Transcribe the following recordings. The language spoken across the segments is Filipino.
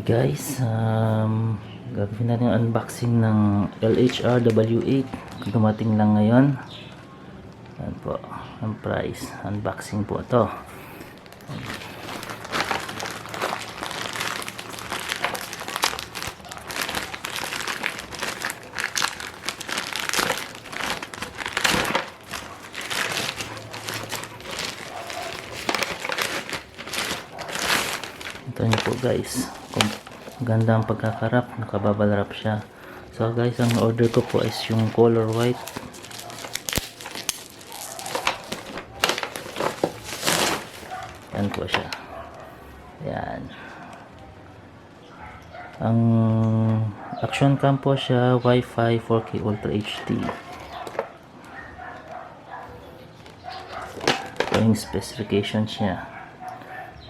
Guys, gagawin natin yung unboxing ng LHR W8. Dumating lang ngayon. Yan po ang price. Unboxing po ito. Ito nyo po guys, ganda ang pagkakarap, nakabubble wrap siya. So guys, ang order ko po is yung color white. Yan po siya. Yan. Ang action cam po siya, Wi-Fi 4K Ultra HD. Ito yung specifications niya.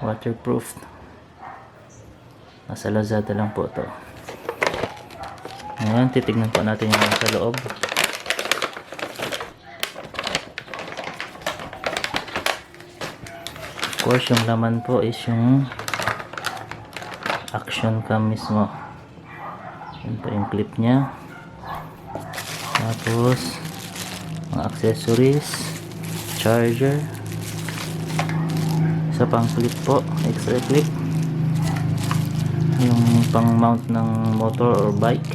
Waterproof. Nasa Lazada lang po ito. Ngayon, titignan po natin yung nasa loob. Of course, yung laman po is yung action cam mismo. Yan po yung clip nya. Tapos, mga accessories, charger, isa pang clip po, extra clip. Yung pang mount ng motor or bike.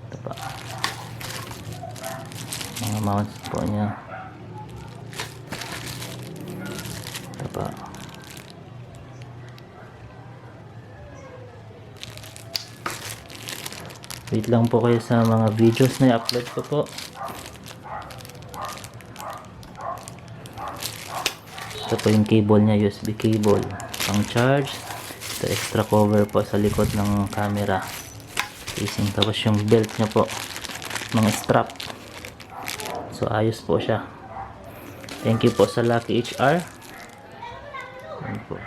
Ito pa, mga mounts po niya. Ito pa, wait lang po kayo sa mga videos na i-upload ko po. Ito po yung cable nya, USB cable pang charge. Ito extra cover po sa likod ng camera casing. Tapos yung belt nya po, mga strap. So ayos po siya. Thank you po sa Lucky HR. Yan po.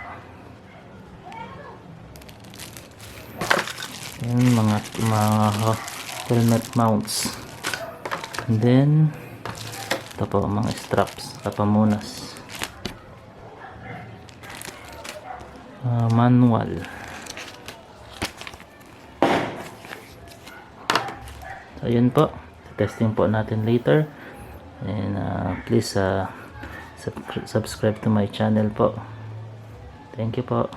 Yan, mga helmet mounts. And then ito po mga straps, kapamunas. Manual. So yun po, testing po natin later. And please subscribe to my channel po. Thank you po.